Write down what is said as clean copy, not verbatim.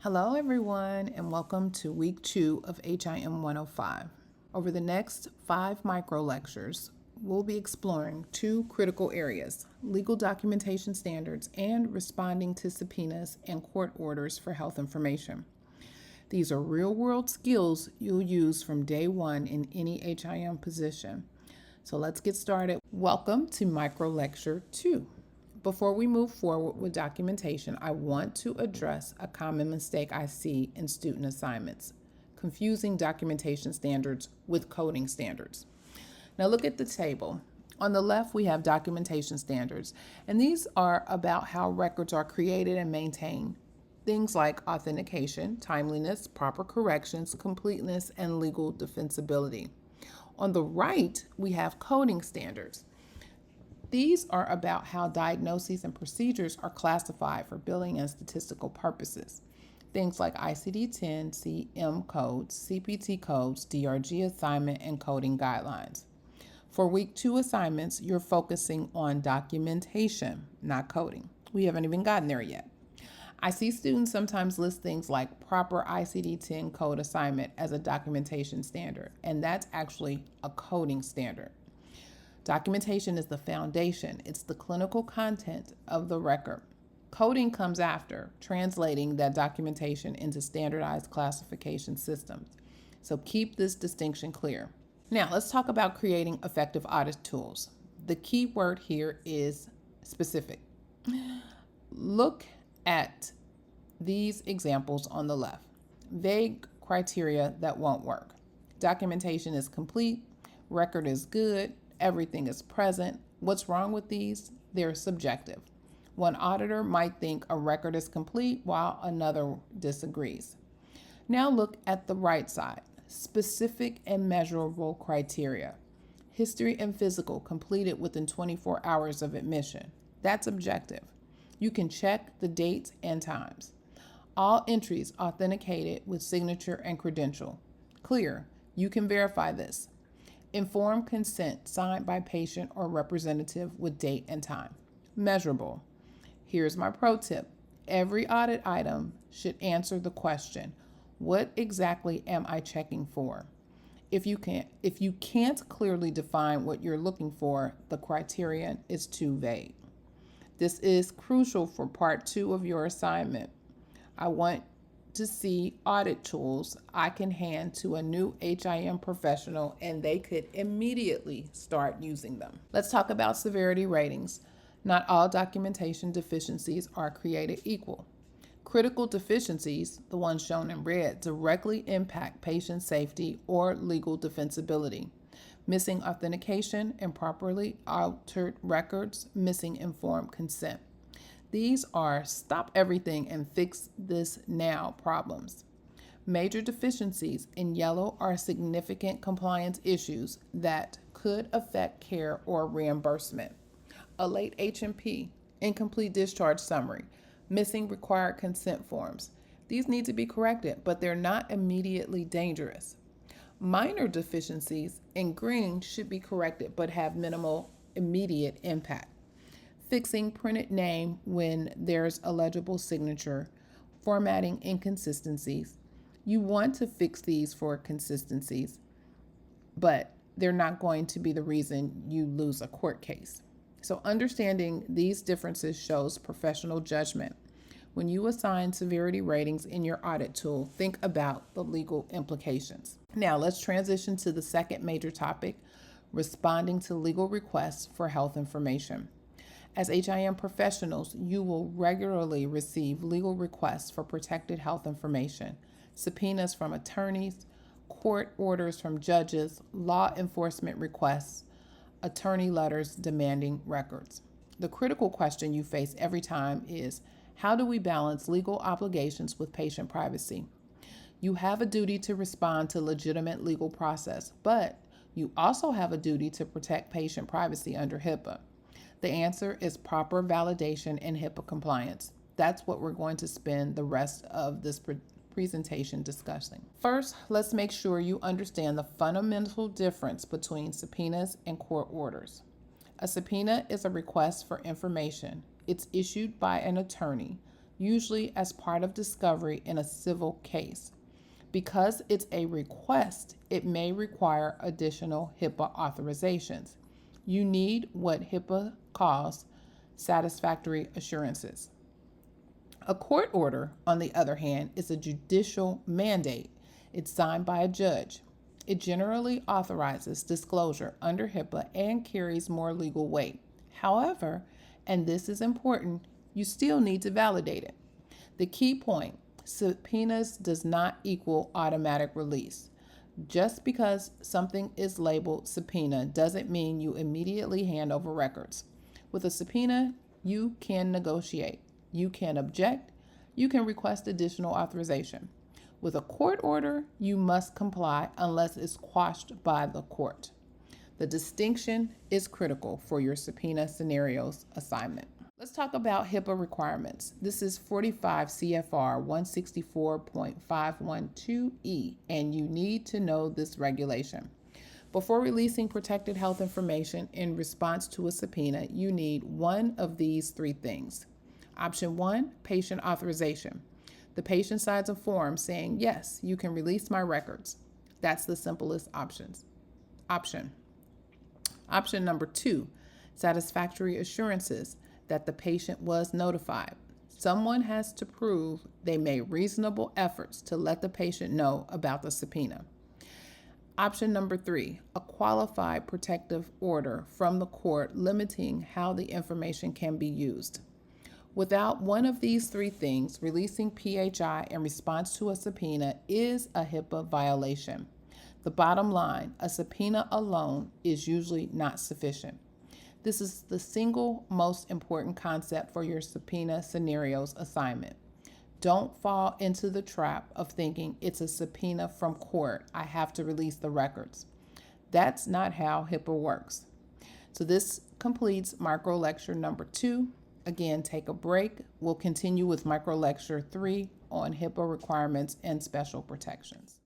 Hello, everyone, and welcome to week 2 of HIM 105. Over the next 5 micro lectures, we'll be exploring 2 critical areas: legal documentation standards and responding to subpoenas and court orders for health information. These are real-world skills you'll use from day 1 in any HIM position. So let's get started. Welcome to Microlecture 2. Before we move forward with documentation, I want to address a common mistake I see in student assignments: confusing documentation standards with coding standards. Now look at the table. On the left, we have documentation standards, and these are about how records are created and maintained. Things like authentication, timeliness, proper corrections, completeness, and legal defensibility. On the right, we have coding standards. These are about how diagnoses and procedures are classified for billing and statistical purposes. Things like ICD-10, CM codes, CPT codes, DRG assignment, and coding guidelines. For week 2 assignments, you're focusing on documentation, not coding. We haven't even gotten there yet. I see students sometimes list things like proper ICD-10 code assignment as a documentation standard, and that's actually a coding standard. Documentation is the foundation. It's the clinical content of the record. Coding comes after, translating that documentation into standardized classification systems. So keep this distinction clear. Now, let's talk about creating effective audit tools. The key word here is specific. Look at these examples on the left. Vague criteria that won't work. Documentation is complete, record is good, everything is present. What's wrong with these? They're subjective. One auditor might think a record is complete while another disagrees. Now look at the right side. Specific and measurable criteria. History and physical completed within 24 hours of admission. That's objective. You can check the dates and times. All entries authenticated with signature and credential. Clear. You can verify this. Informed consent signed by patient or representative with date and time. Measurable. Here's my pro tip. Every audit item should answer the question, what exactly am I checking for? If you can't clearly define what you're looking for, the criterion is too vague. This is crucial for part 2 of your assignment. I want to see audit tools I can hand to a new HIM professional and they could immediately start using them. Let's talk about severity ratings. Not all documentation deficiencies are created equal. Critical deficiencies, the ones shown in red, directly impact patient safety or legal defensibility. Missing authentication, improperly altered records, missing informed consent. These are stop everything and fix this now problems. Major deficiencies in yellow are significant compliance issues that could affect care or reimbursement. A late H&P, incomplete discharge summary, missing required consent forms. These need to be corrected, but they're not immediately dangerous. Minor deficiencies in green should be corrected but have minimal immediate impact. Fixing printed name when there's a legible signature, formatting inconsistencies. You want to fix these for consistencies, but they're not going to be the reason you lose a court case. So understanding these differences shows professional judgment. When you assign severity ratings in your audit tool, think about the legal implications. Now let's transition to the second major topic, responding to legal requests for health information. As HIM professionals, you will regularly receive legal requests for protected health information, subpoenas from attorneys, court orders from judges, law enforcement requests, attorney letters demanding records. The critical question you face every time is, how do we balance legal obligations with patient privacy? You have a duty to respond to legitimate legal process, but you also have a duty to protect patient privacy under HIPAA. The answer is proper validation and HIPAA compliance. That's what we're going to spend the rest of this presentation discussing. First, let's make sure you understand the fundamental difference between subpoenas and court orders. A subpoena is a request for information. It's issued by an attorney. usually as part of discovery in a civil case. Because it's a request, it may require additional HIPAA authorizations. You need what HIPAA calls satisfactory assurances. A court order, on the other hand, is a judicial mandate. It's signed by a judge. It generally authorizes disclosure under HIPAA and carries more legal weight. However, and this is important, you still need to validate it. The key point: subpoenas does not equal automatic release. Just because something is labeled subpoena doesn't mean you immediately hand over records. With a subpoena, you can negotiate, you can object, you can request additional authorization. With a court order, you must comply unless it's quashed by the court. The distinction is critical for your subpoena scenarios assignment. Let's talk about HIPAA requirements. This is 45 CFR 164.512E, and you need to know this regulation. Before releasing protected health information in response to a subpoena, you need one of these three things. Option 1, patient authorization. The patient signs a form saying, yes, you can release my records. That's the simplest option. Option number 2, satisfactory assurances that the patient was notified. Someone has to prove they made reasonable efforts to let the patient know about the subpoena. Option number 3, a qualified protective order from the court limiting how the information can be used. Without one of these three things, releasing PHI in response to a subpoena is a HIPAA violation. The bottom line, a subpoena alone is usually not sufficient. This is the single most important concept for your subpoena scenarios assignment. Don't fall into the trap of thinking it's a subpoena from court. I have to release the records. That's not how HIPAA works. So this completes Microlecture number 2. Again, take a break. We'll continue with Microlecture 3 on HIPAA requirements and special protections.